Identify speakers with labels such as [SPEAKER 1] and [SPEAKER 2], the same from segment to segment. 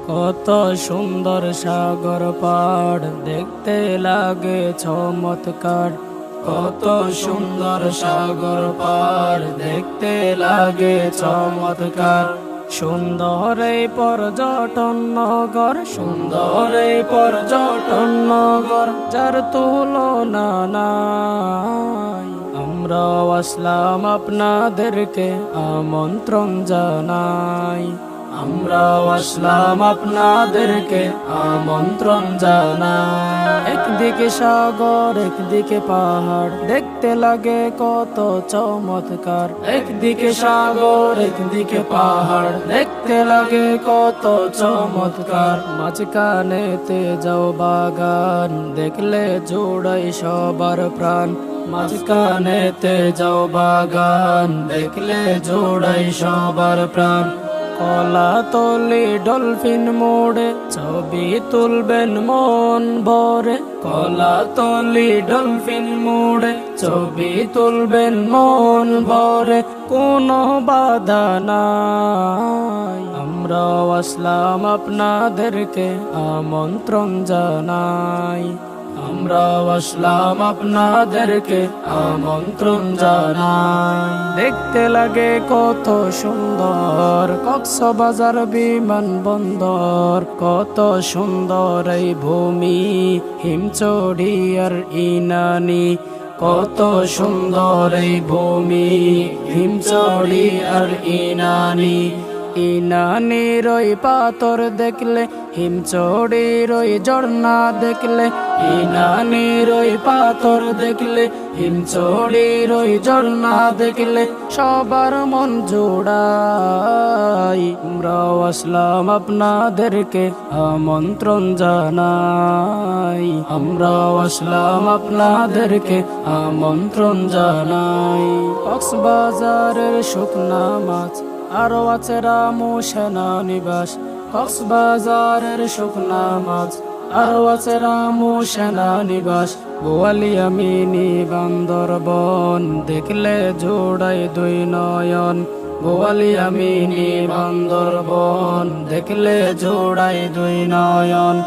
[SPEAKER 1] কত সুন্দর সাগর পাড় দেখতে লাগে চমৎকার। কত সুন্দর সাগর পাড় দেখতে লাগে চমৎকার। সুন্দর এই পর্যটন নগর, সুন্দর এই পর্যটন নগর, যার তুলনা নাই। আমরা আসলাম আপনাদেরকে আমন্ত্রণ জানাই। আমরা আসলাম আপনাদেরকে আমন্ত্রণ জানাই। একদিকে সাগর একদিকে পাহাড় দেখতে লাগে কত চমৎকার। একদিকে সাগর একদিকে পাহাড় দেখতে লাগে কত চমৎকার। মাঝখানেতে যাও বাগান দেখলে জোড়াই সবার প্রাণ। মাঝখানেতে যাও বাগান দেখলে জোড়াই সবার প্রাণ। কলাতলি ডলফিন মোড়ে ছবি তুলবেন মন ভরে। কলাতলি ডলফিন মোড়ে ছবি তুলবেন মন ভরে, কোনো বাধা নাই। আমরা আসলাম আপনাদেরকে আমন্ত্রণ জানাই। আমরা আসলাম আপনাদেরকে আমন্ত্রণ জানাই। দেখতে লাগে কত সুন্দর কক্সবাজার বিমানবন্দর। কত সুন্দর এই ভূমি হিমচড়ি আর ইনানি। কত সুন্দর এই ভূমি হিমচড়ি আর ইনানি। ইনানির ওই পাথর দেখলে, হিমচড়ির ওই ঝর্ণা দেখলে। ইনানির ওই পাথর দেখলে, হিমচড়ির ওই ঝর্ণা দেখলে সবার মন জোড়াই। আমরা আসলাম আপনাদেরকে আমন্ত্রণ জানাই। আমরা আসলাম আপনাদেরকে আমন্ত্রণ জানাই। কক্সবাজারের শুকনা মাছ আরো আছে রামু সেনানিবাস। কক্সবাজারের শুকনা মাছ আরো আছে রামু সেনানিবাস। বোয়ালিয়া মিনি বান্দরবন দেখলে জোড়াই দুই নয়ন। বোয়ালিয়া মিনি বান্দরবন দেখলে জোড়াই দুই নয়ন।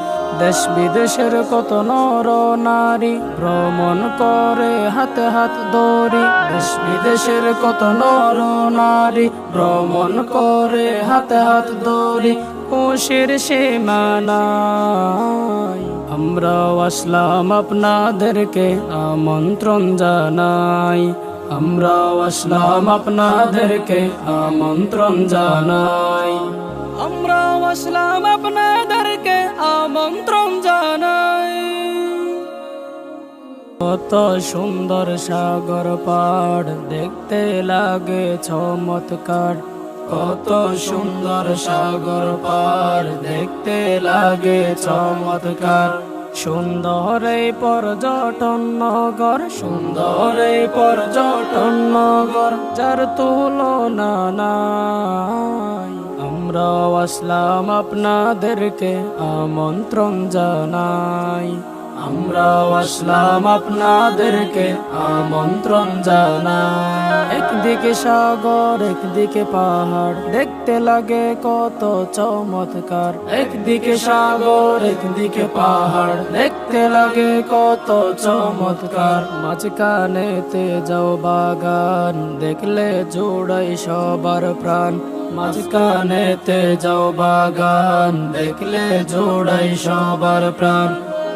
[SPEAKER 1] দেশ বিদেশের কত নর নারী ভ্রমণ করে হাতে হাত ধরি। দেশ বিদেশের কত নর নারী ভ্রমণ করে হাতে হাত ধরি, খুশির সীমা নাই। আমরা আসলাম আপনাদেরকে আমন্ত্রণ জানাই। আমরা আসলাম আপনাদেরকে আমন্ত্রণ জানাই। আমরা আসলাম আপনাদেরকে আমন্ত্রণ জানাই। কত সুন্দর সাগর পাড় দেখতে লাগে চমৎকার। কত সুন্দর সাগর পাড় দেখতে লাগে চমৎকার। সুন্দর এই পর্যটন নগর, সুন্দর এই পর্যটন নগর, যার তুলনা নাই। আমরা আসলাম আপনাদেরকে আমন্ত্রণ জানাই। আমরা আসলাম আপনাদেরকে আমন্ত্রণ জানাই। একদিকে সাগর একদিকে পাহাড় দেখতে লাগে কত চমৎকার। একদিকে সাগর একদিকে পাহাড় দেখতে লাগে কত চমৎকার। মাঝখানেতে যাও বাগান দেখলে জোড়াই সবার প্রাণ। মাঝখানেতে যাও বাগান দেখলে জোড়াই সবার প্রাণ।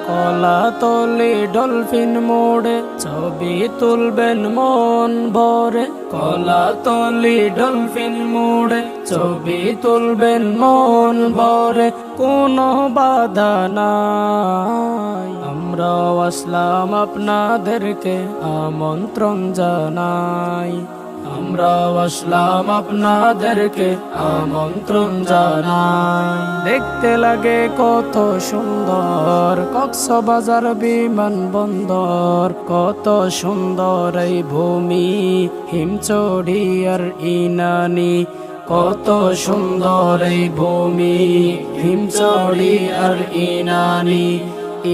[SPEAKER 1] কলাতলি ডলফিন মোড়ে ছবি তুলবেন মন ভরে। কলাতলি ডলফিন মোড়ে ছবি তুলবেন মন ভরে, কোনো বাধা নাই। আমরা আসলাম আপনাদেরকে আমন্ত্রণ জানাই। আমরা আসলাম আপনাদেরকে আমন্ত্রণ জানাই। দেখতে লাগে কত সুন্দর কক্সবাজার বিমানবন্দর। কত সুন্দর এই ভূমি হিমচড়ি আর ইনানি। কত সুন্দর এই ভূমি হিমচড়ি আর ইনানি।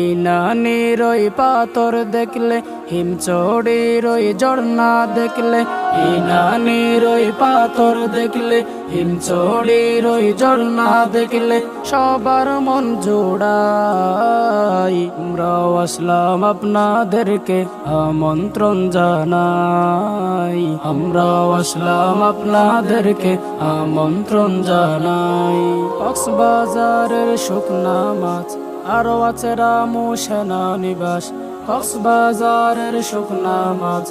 [SPEAKER 1] ইনানির ওই পাথর দেখলে, হিমচড়ির ওই ঝর্ণা দেখলে, ইনানির ওই পাথর দেখলে, হিমচড়ির ওই ঝর্ণা দেখলে সবার মন জোড়াই। আমরাও আসলাম আপনাদেরকে আমন্ত্রণ জানাই, আমরাও আসলাম আপনাদেরকে আমন্ত্রণ জানাই। কক্সবাজারের শুকনা মাছ আরো আছে রামু সেনানিবাস, কক্সবাজারের শুকনা মাছ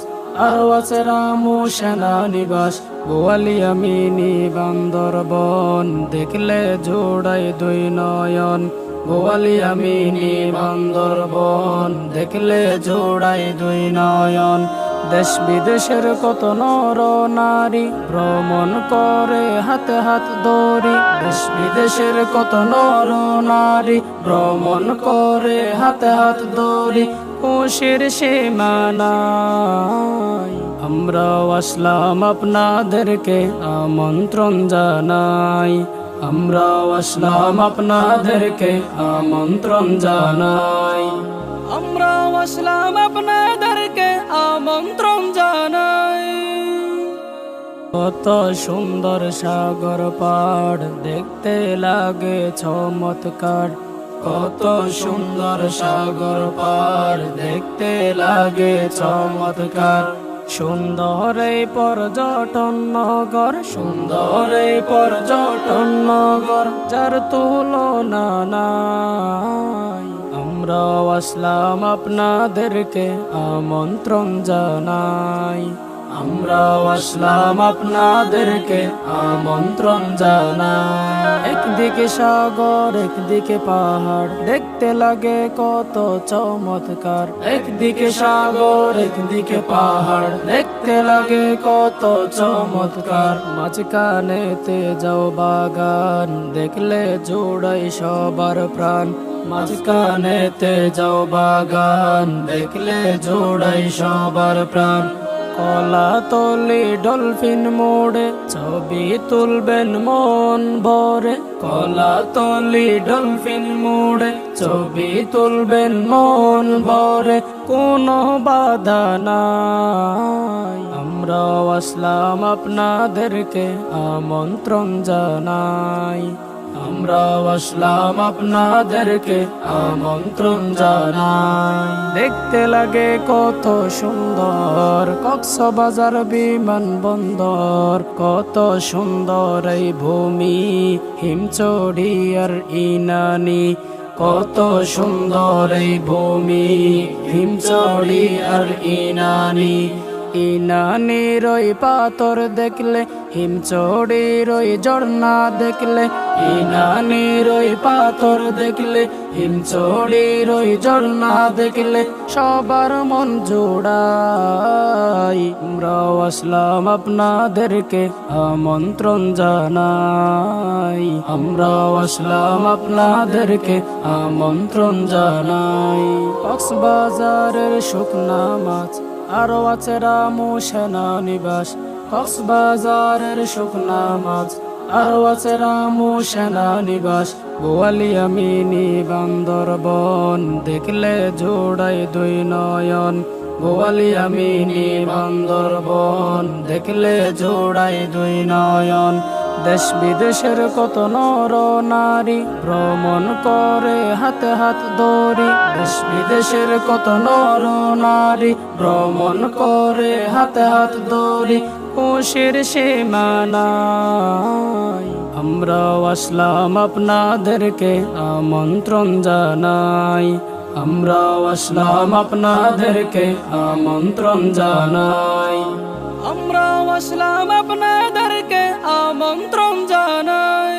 [SPEAKER 1] আরো আছে রামু সেনানিবাস। বোয়ালিয়া মিনি বান্দরবন দেখলে জোড়াই দুই নয়ন, বোয়ালিয়া মিনি বান্দরবন দেখলে জোড়াই দুই নয়ন। দেশ বিদেশের কত নর নারী ভ্রমণ করে হাতে হাত ধরি, দেশ বিদেশের কত নর নারী ভ্রমণ করে হাতে হাত ধরি, খুশির সীমানাই। আমরাও আসলাম আপনাদেরকে আমন্ত্রণ জানাই, আমরাও আসলাম আপনাদেরকে আমন্ত্রণ জানাই, আমরাও আসলাম আপনাদেরকে আমন্ত্রণ জানাই। কত সুন্দর সাগর পাড় দেখতে লাগে চমৎকার, কত সুন্দর সাগর পাড় দেখতে লাগে চমৎকার। সুন্দর এই পর্যটন নগর, সুন্দর এই পর্যটন নগর, যার তুলনা নাই। আমরাও আসলাম আপনাদেরকে আমন্ত্রণ জানাই, আমরাও আসলাম আপনাদেরকে আমন্ত্রণ জানাই। একদিকে সাগর একদিকে পাহাড় দেখতে লাগে কত চমৎকার, একদিকে সাগর একদিকে পাহাড় দেখতে লাগে কত চমৎকার। মাঝখানেতে যাও বাগান দেখলে জোড়াই সবার প্রাণ, মাঝখানেতে যাও বাগান দেখলে জোড়াই সবার প্রাণ। কলাতলি ডলফিন মোড়ে ছবি তুলবেন মন ভরে, কলাতলি ডলফিন মোড়ে ছবি তুলবেন মন ভরে, কোনো বাধা নাই। আমরাও আসলাম আপনাদেরকে আমন্ত্রণ জানাই, আমরাও আসলাম আপনাদেরকে আমন্ত্রণ জানাই। দেখতে লাগে কত সুন্দর কক্সবাজার বিমানবন্দর, কত সুন্দর এই ভূমি হিমচড়ি আর ইনানি, কত সুন্দর এই ভূমি হিমচড়ি আর ইনানি। ইনানির ওই পাথর দেখলে, হিমচড়ির ওই ঝর্ণা দেখলে, ইনানির ওই পাথর দেখলে, হিমচড়ির ওই ঝর্ণা দেখলে সবার মন জোড়াই। আমরাও আসলাম আপনাদেরকে আমন্ত্রণ জানাই, আমরাও আসলাম আপনাদেরকে আমন্ত্রণ জানাই। কক্সবাজারের শুকনা মাছ আরো আছে রামু সেনানিবাস, কক্সবাজারের শুকনা মাছ আরো আছে রামু সেনানিবাস। বোয়ালিয়া মিনি বান্দরবন দেখলে জোড়াই দুই নয়ন, বোয়ালিয়া মিনি বান্দরবন দেখলে জোড়াই দুই নয়ন। দেশ বিদেশের কত নর নারী ভ্রমণ করে হাতে হাত ধরি, দেশ বিদেশের কত নর নারী ভ্রমণ করে হাতে হাত ধরি, খুশির সীমানাই। আমরাও আসলাম আপনাদেরকে আমন্ত্রণ জানাই, আমরাও আসলাম আপনাদেরকে আমন্ত্রণ জানাই, আমরাও আসলাম আপনাদেরকে আমন্ত্রণ জানাই।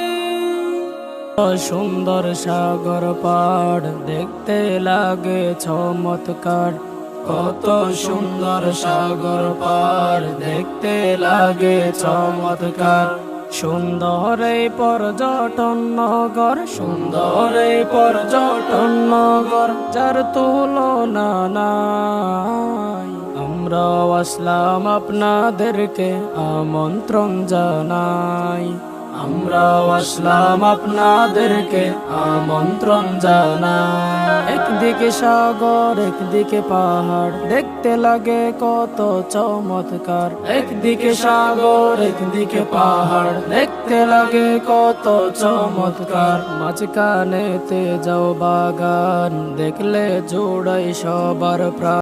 [SPEAKER 1] সুন্দর সাগর পাড় দেখতে লাগে চমৎকার, কত সুন্দর সাগর পাড় দেখতে লাগে চমৎকার। সুন্দর এই পর্যটন নগর, সুন্দর এই পর্যটন নগর, যার তুলনা নাই। আমরাও আসলাম আপনাদেরকে আমন্ত্রণ জানাই, আমরাও আসলাম আপনাদেরকে আমন্ত্রণ জানাই। একদিকে সাগর একদিকে পাহাড়, দেখতে লাগে কত চমৎকার। একদিকে সাগর একদিকে পাহাড়, দেখতে লাগে কত চমৎকার। মাঝখানেতে যাও বাগান, দেখলে জোড়াই সবার প্রাণ।